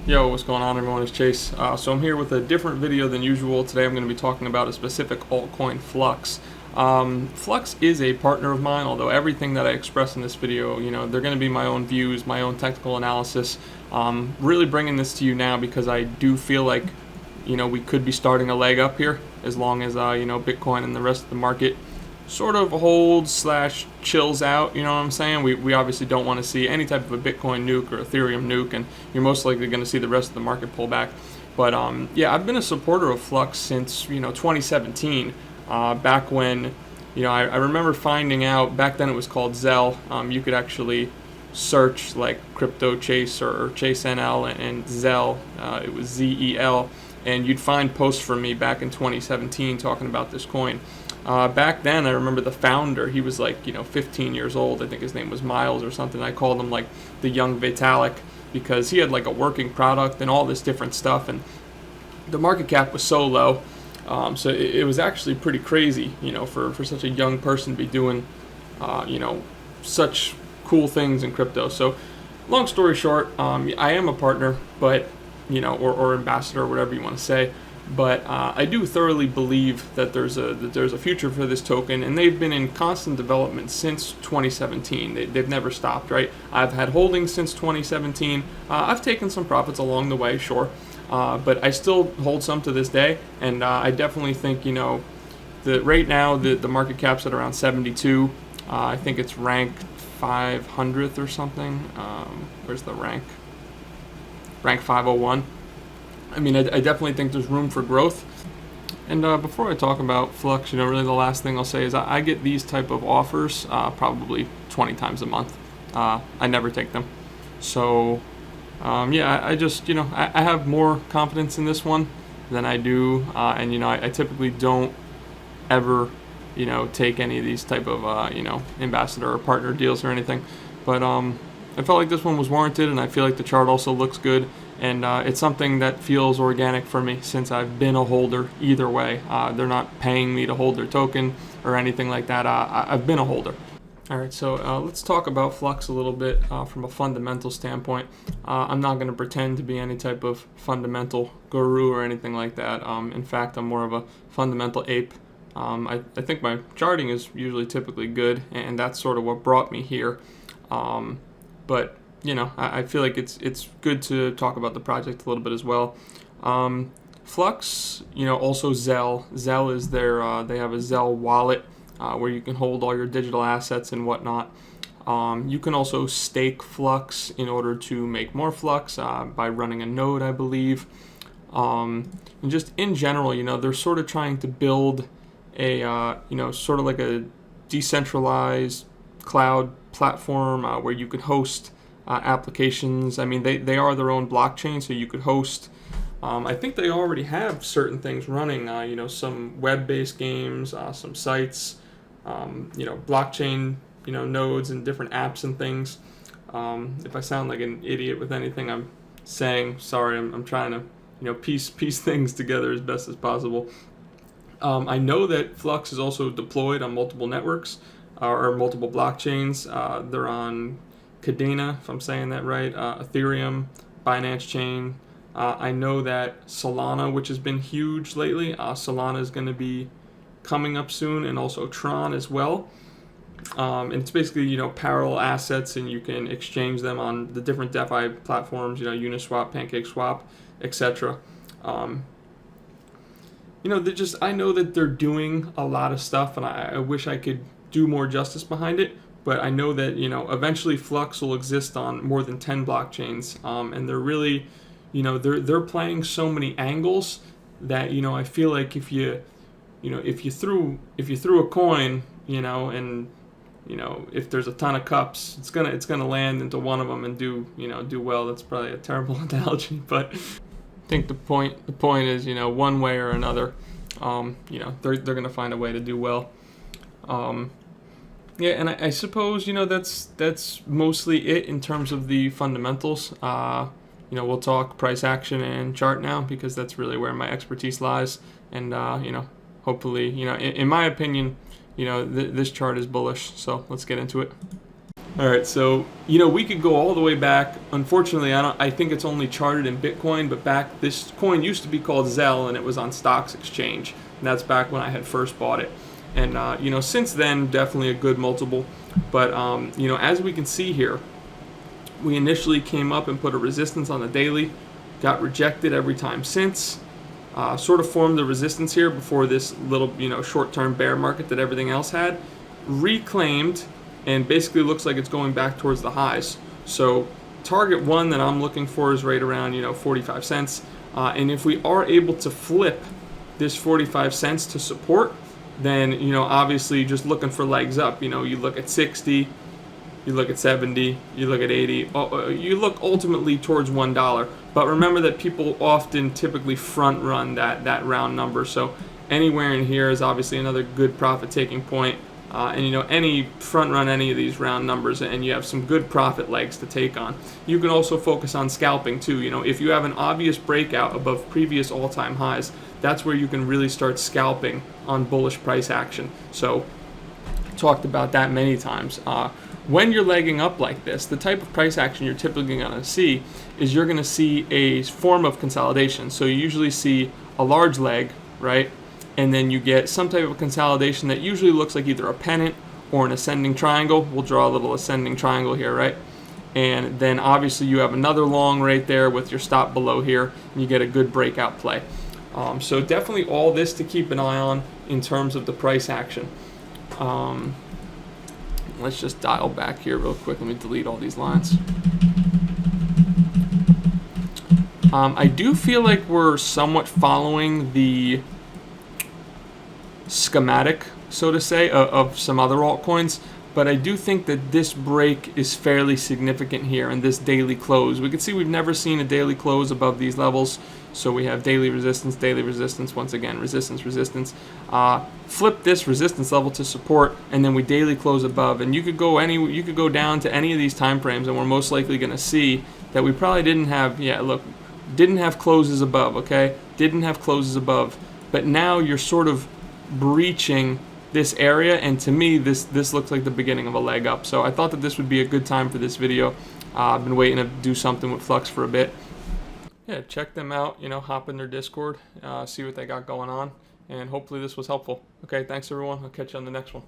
Yo, what's going on everyone? It's Chase. So I'm here with a different video than usual. Today I'm going to be talking about a specific altcoin, FLUX. FLUX is a partner of mine, although everything that I express in this video, they're going to be my own views, my own technical analysis. Really bringing this to you now because I do feel like, we could be starting a leg up here as long as, Bitcoin and the rest of the market sort of holds / chills out, you know what I'm saying? We obviously don't want to see any type of a Bitcoin nuke or Ethereum nuke, and you're most likely going to see the rest of the market pull back. But yeah, I've been a supporter of FLUX since 2017. Back when I remember finding out back then it was called Zell. You could actually search like Crypto Chase or Chase NL and Zell. It was ZEL, and you'd find posts from me back in 2017 talking about this coin. Back then, I remember the founder, he was like, 15 years old. I think his name was Miles or something. I called him like the young Vitalik because he had like a working product and all this different stuff. And the market cap was so low. So it was actually pretty crazy, for such a young person to be doing, such cool things in crypto. So long story short, I am a partner, but, or ambassador, or whatever you want to say. But I do thoroughly believe that there's a future for this token, and they've been in constant development since 2017. They've never stopped, right? I've had holdings since 2017. I've taken some profits along the way, sure, but I still hold some to this day, and I definitely think that right now the market cap's at around 72. I think it's ranked 500th or something. Where's the rank? Rank 501. I mean, I definitely think there's room for growth. And before I talk about FLUX, really the last thing I'll say is I get these type of offers probably 20 times a month. I never take them. So, yeah, I just, I have more confidence in this one than I do. And, I typically don't ever, take any of these type of, ambassador or partner deals or anything. But I felt like this one was warranted, and I feel like the chart also looks good. And it's something that feels organic for me since I've been a holder either way. They're not paying me to hold their token or anything like that. I've been a holder. All right, so let's talk about FLUX a little bit from a fundamental standpoint. I'm not going to pretend to be any type of fundamental guru or anything like that. In fact, I'm more of a fundamental ape. I think my charting is usually typically good, and that's sort of what brought me here. But I feel like it's good to talk about the project a little bit as well. FLUX, also Zell. Zell is they have a Zell wallet where you can hold all your digital assets and whatnot. You can also stake FLUX in order to make more FLUX by running a node, I believe. And just in general, they're sort of trying to build a, sort of like a decentralized cloud platform where you could host applications. I mean, they are their own blockchain, so you could host. I think they already have certain things running. Some web-based games, some sites, blockchain, nodes and different apps and things. If I sound like an idiot with anything I'm saying, sorry. I'm trying to piece things together as best as possible. I know that FLUX is also deployed on multiple networks or multiple blockchains. They're on Cadena, if I'm saying that right, Ethereum, Binance Chain. I know that Solana, which has been huge lately, Solana is going to be coming up soon, and also Tron as well. And it's basically, parallel assets, and you can exchange them on the different DeFi platforms, Uniswap, PancakeSwap, etc. I know that they're doing a lot of stuff, and I wish I could do more justice behind it. But I know that, eventually FLUX will exist on more than 10 blockchains. And they're really, they're playing so many angles that, I feel like if you threw a coin, and, if there's a ton of cups, it's gonna land into one of them and do well. That's probably a terrible analogy, but I think the point is, one way or another, they're gonna find a way to do well. Yeah, and I suppose, that's mostly it in terms of the fundamentals. We'll talk price action and chart now because that's really where my expertise lies. And, hopefully, in my opinion, this chart is bullish. So let's get into it. All right, so we could go all the way back. Unfortunately, I think it's only charted in Bitcoin, but back this coin used to be called Zell, and it was on Stocks Exchange, and that's back when I had first bought it. And since then, definitely a good multiple. But as we can see here, we initially came up and put a resistance on the daily, got rejected every time since. Sort of formed the resistance here before this little short-term bear market that everything else had, reclaimed, and basically looks like it's going back towards the highs. So target one that I'm looking for is right around 45 cents. And if we are able to flip this 45 cents to support, then obviously just looking for legs up. You look at 60, you look at 70, you look at 80, you look ultimately towards $1. But remember that people often typically front run that round number. So anywhere in here is obviously another good profit taking point. And any front run any of these round numbers, and you have some good profit legs to take on. You can also focus on scalping too. If you have an obvious breakout above previous all-time highs, that's where you can really start scalping on bullish price action. So talked about that many times. When you're legging up like this, the type of price action you're typically going to see is you're going to see a form of consolidation. So you usually see a large leg, right? And then you get some type of consolidation that usually looks like either a pennant or an ascending triangle. We'll draw a little ascending triangle here, right? And then obviously you have another long right there with your stop below here, and you get a good breakout play. So definitely all this to keep an eye on in terms of the price action. Let's just dial back here real quick. Let me delete all these lines. I do feel like we're somewhat following the schematic, so to say, of some other altcoins, but I do think that this break is fairly significant here in this daily close. We can see we've never seen a daily close above these levels, so we have daily resistance, once again, resistance. Flip this resistance level to support, and then we daily close above, and you could go down to any of these time frames, and we're most likely going to see that we probably didn't have closes above, okay? Didn't have closes above, but now you're sort of breaching this area, and to me this looks like the beginning of a leg up. So I thought that this would be a good time for this video. I've been waiting to do something with FLUX for a bit. Yeah, check them out, hop in their Discord, see what they got going on, and hopefully this was helpful. Okay, thanks everyone. I'll catch you on the next one.